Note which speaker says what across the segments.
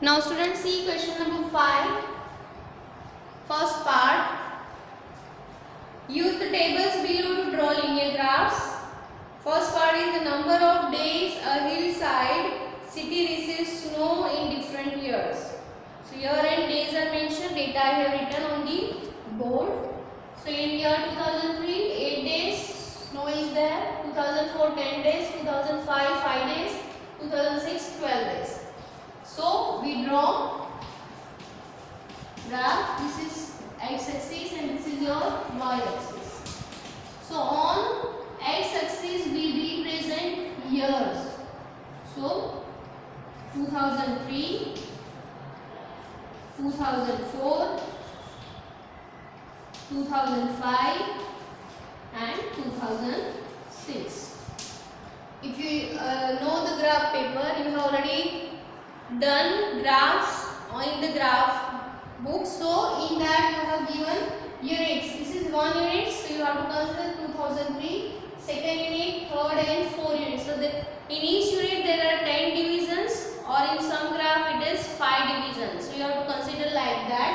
Speaker 1: Now students, see question number 5. First part. Use the tables below to draw linear graphs. First part is the number of days a hillside city receives snow in different years. So year and days are mentioned. Data I have written on the board. So in year 2003, 8 days snow is there. 2004, 10 days. 2005, 5 days. 2006, 12 days. So we draw graph. This is x-axis and this is your y-axis. So on x-axis we represent years. So 2003, 2004, 2005 and 2006. If you know the graph paper, you have already done graphs in the graph book. So in that you have given units. This is 1 unit, so you have to consider 2003, second unit, third and 4 units. So in each unit there are 10 divisions, or in some graph it is 5 divisions. So you have to consider like that.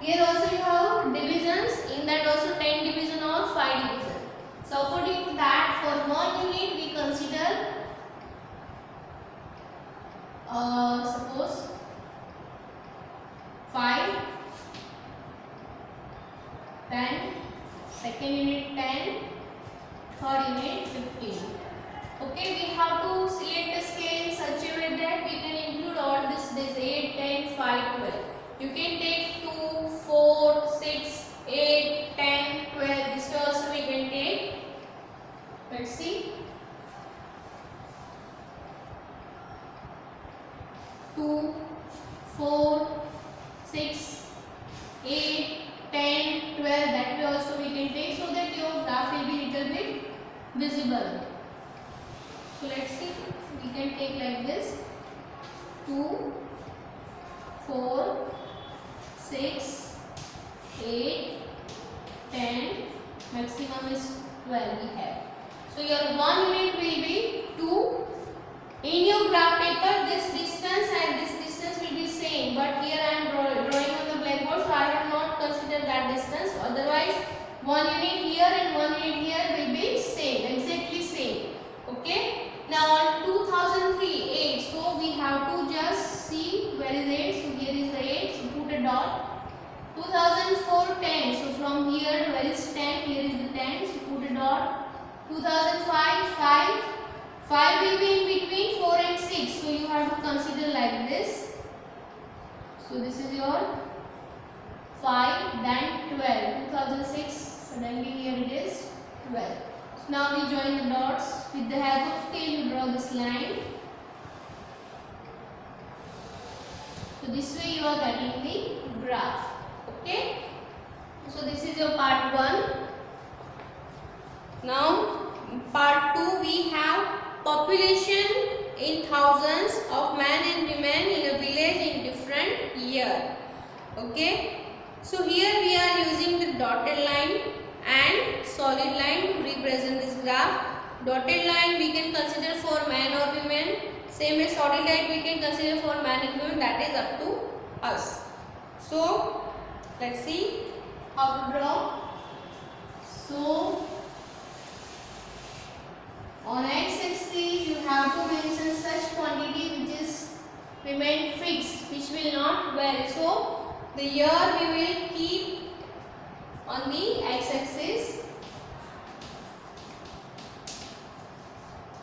Speaker 1: Here also you have divisions, in that also 10 division or 5 division. So according to that, for 1 unit we consider suppose 5, 10, second unit 10, third unit 15. Okay, we have to select the scale in such a way that we can include all this 8, 10, 5, 12. You can take 2, 4, 6, 8, 10, 12. This also we can take. Let's see. 2, 4, 6, 8, 10, 12. That way also we can take, so that your graph will be little bit visible. So let's see. We can take like this. 2, 4, 6, 8, 10. Maximum is 12 we have. So your 1 unit will be 2. In your graph paper, this distance and this distance will be same, but here I am drawing on the blackboard, so I have not considered that distance. Otherwise, 1 unit here and 1 unit here will be same, exactly same. Okay. Now on 2003, 8. So we have to just see where is 8. So here is the 8. So put a dot. 2004, 10. So from here, where is 10? Here is the 10. So put a dot. 2005, 5. 5 will be in between 4 and 6. So you have to consider like this. So this is your 5, then 12. 2006, suddenly here it is 12. So now we join the dots. With the help of scale you draw this line. So this way you are getting the graph. Okay. So this is your part 1. Now part 2 we have population in thousands of men and women in a village in different year. Okay. So here we are using the dotted line and solid line to represent this graph. Dotted line we can consider for man or women. Same as solid line we can consider for man and women. That is up to us. So let's see how to draw. So on x-axis you have to mention such quantity which is remain fixed, which will not vary. So the year we will keep on the x-axis.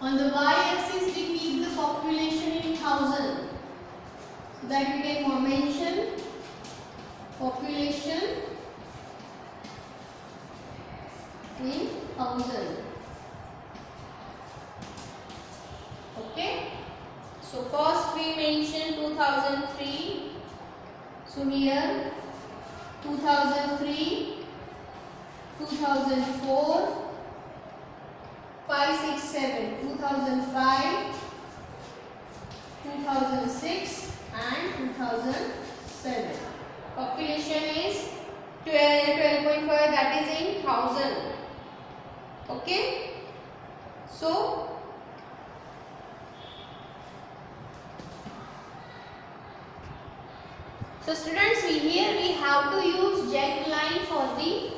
Speaker 1: On the y-axis we keep the population in thousand. So that we can mention population in thousand. Okay. So first we mention 2003. So here 2003, 2004, 5, 6, 7, 2005, 2006 and 2007. Population is 12.5, that is in thousand. Okay. So So students, here we have to use jet line for the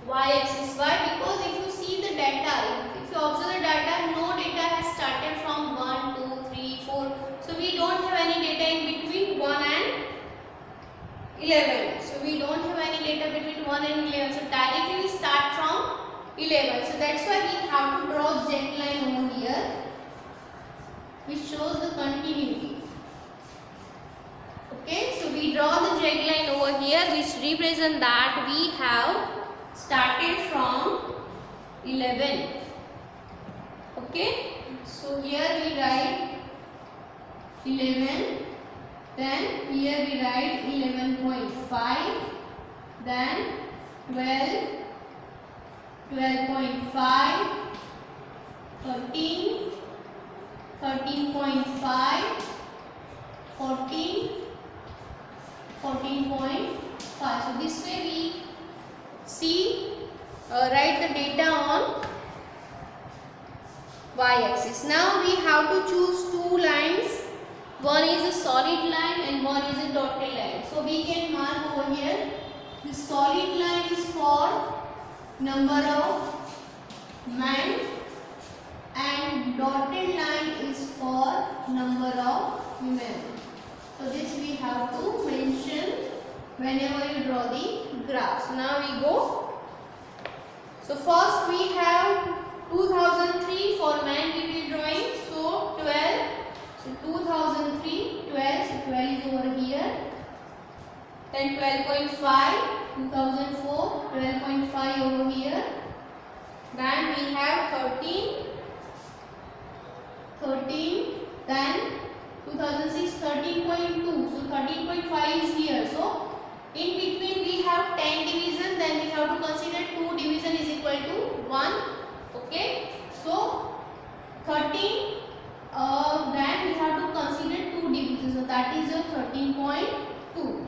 Speaker 1: y-axis. Why? Because if you see the data, if you observe the data, no data has started from 1, 2, 3, 4. So we don't have any data in between 1 and 11. So we don't have any data between 1 and 11. So directly we start from 11. So that's why we have to draw jet line over here, which shows the continuity. Okay, so we draw the jet line over here, which represent that we have started from 11. Okay, so here we write 11, then here we write 11.5, then 12, 12.5, 13, 13.5, 14, 14.5. So this way we see, write the data on y-axis. Now we have to choose two lines. One is a solid line and one is a dotted line. So we can mark over here. The solid line is for number of men and dotted line is for number of women. So this we have to mention whenever you draw the graph. So now we go. So first we have 2003 for men we will drawing. So 12. So 2003, 12. So 12 is over here. Then 12.5. 2004, 12.5 over here. Then we have 13. 13. Then 2006, 13.2. So 13.5 is here. So in between we have 10 division. Then we have to consider 2 division is equal to 1. Okay. So 13. Then we have to consider 2 divisions. So that is your 13.2.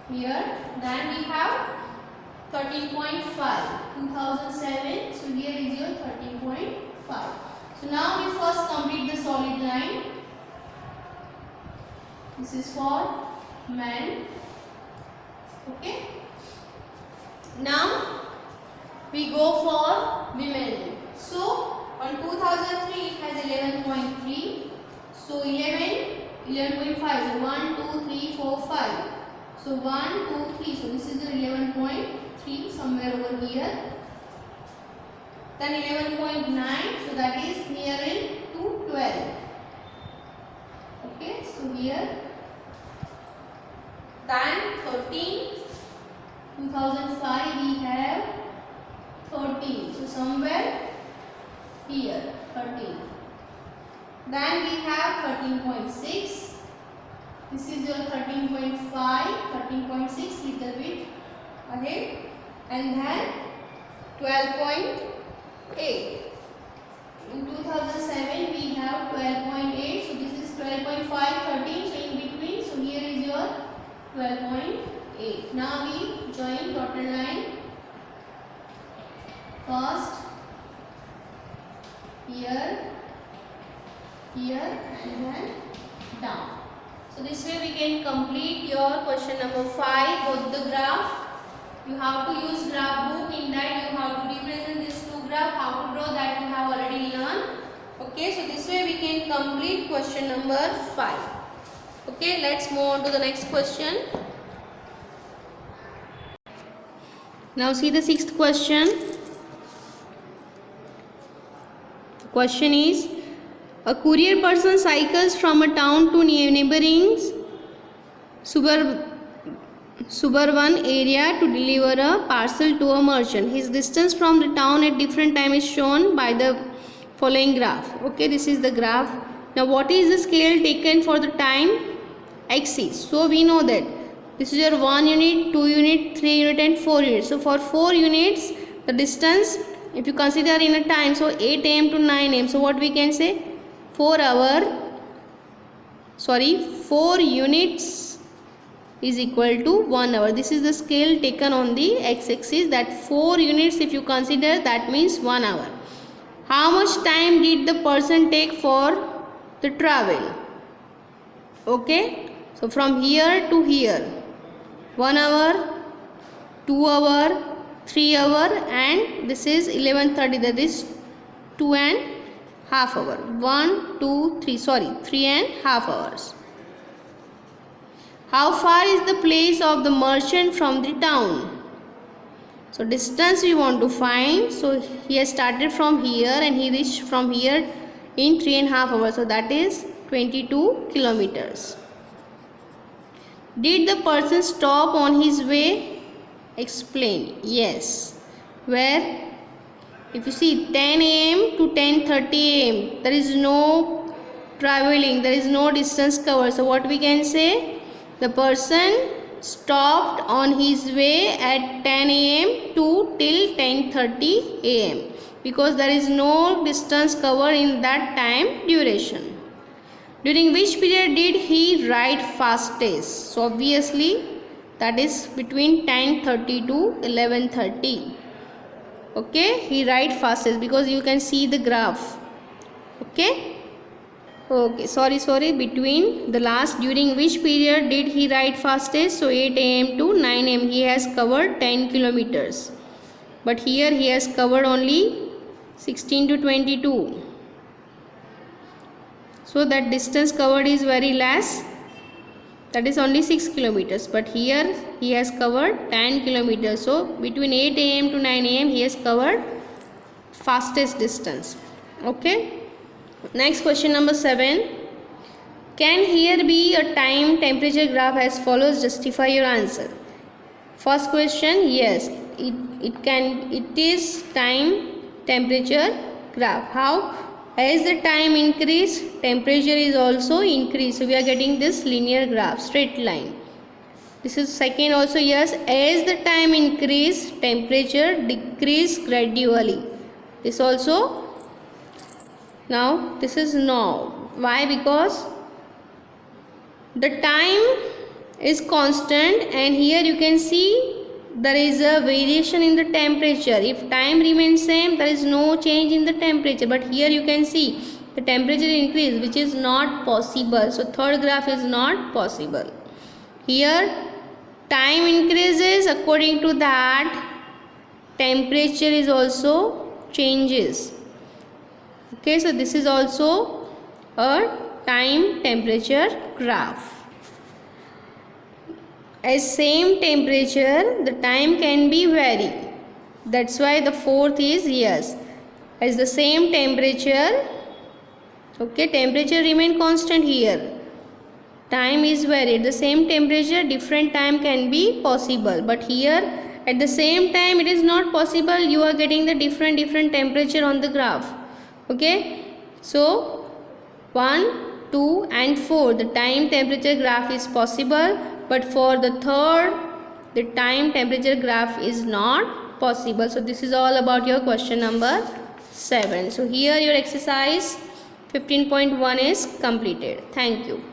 Speaker 1: Here. Then we have 13.5. 2007. So here is your 13.5. So now we first complete the solid line. This is for men. Okay. Now we go for women. So on 2003 it has 11.3. So 11, 11.5. So 1, 2, 3, 4, 5. So 1, 2, 3. So this is the 11.3 somewhere over here. Then 11.9. So that is nearer to 12. Okay. So here. Then 13. 2005 we have 13. So somewhere here 13. Then we have 13.6. This is your 13.5, 13.6 little bit ahead, and then 12.8. In 2007 we have 12.8. So this is 12.5, 13. So in between. So here is your 12.8. Now we join dotted line. First here, here, and then down. So this way we can complete your question number 5, both the graph. You have to use graph book. In that you have to represent these two graphs. How to draw that you have already learned. Okay, so this way we can complete question number 5. Okay, let's move on to the next question. Now see the 6th question. The question is, a courier person cycles from a town to neighboring suburban area to deliver a parcel to a merchant. His distance from the town at different time is shown by the following graph. Okay, this is the graph. Now what is the scale taken for the time axis? So we know that this is your 1 unit, 2 unit, 3 unit and 4 units. So for 4 units the distance, if you consider in a time, so 8 am to 9 am. So what we can say? 4 units is equal to 1 hour. This is the scale taken on the x-axis, that 4 units if you consider, that means 1 hour. How much time did the person take for the travel? Okay, So from here to here, 1 hour, 2 hour, 3 hour, and this is 11:30, that is 2.5 hour. 3.5 hours. How far is the place of the merchant from the town? So distance we want to find. So he has started from here and he reached from here in 3.5 hours. So that is 22 kilometers. Did the person stop on his way? Explain. Yes. Where? If you see 10 a.m. to 10:30 a.m. there is no traveling, there is no distance covered. So what we can say? The person stopped on his way at 10 a.m. to till 10:30 a.m. because there is no distance covered in that time duration. During which period did he ride fastest? So obviously that is between 10:30 to 11:30. Okay, he ride fastest because you can see the graph. Okay. Okay, sorry, between the last, during which period did he ride fastest? So 8 a.m. to 9 a.m. he has covered 10 kilometers. But here he has covered only 16 to 22. So that distance covered is very less. That is only 6 kilometers. But here he has covered 10 kilometers. So between 8 a.m. to 9 a.m. he has covered fastest distance. Okay. Next question number 7. Can here be a time temperature graph as follows? Justify your answer. First question, yes, it is time temperature graph. How? As the time increase, temperature is also increase. So we are getting this linear graph, straight line. This is second also, yes, as the time increase, temperature decrease gradually. This also. Now this is no. Why? Because the time is constant and here you can see there is a variation in the temperature. If time remains same, there is no change in the temperature, but here you can see the temperature increase, which is not possible. So third graph is not possible. Here time increases, according to that temperature is also changes. Okay, so this is also a time temperature graph. As same temperature, the time can be vary. That's why the fourth is yes. As the same temperature, okay, temperature remain constant here. Time is varied. The same temperature, different time can be possible. But here, at the same time, it is not possible. You are getting the different temperature on the graph. Okay, so 1, 2 and 4 the time temperature graph is possible, but for the third the time temperature graph is not possible. So this is all about your question number 7. So here your exercise 15.1 is completed. Thank you.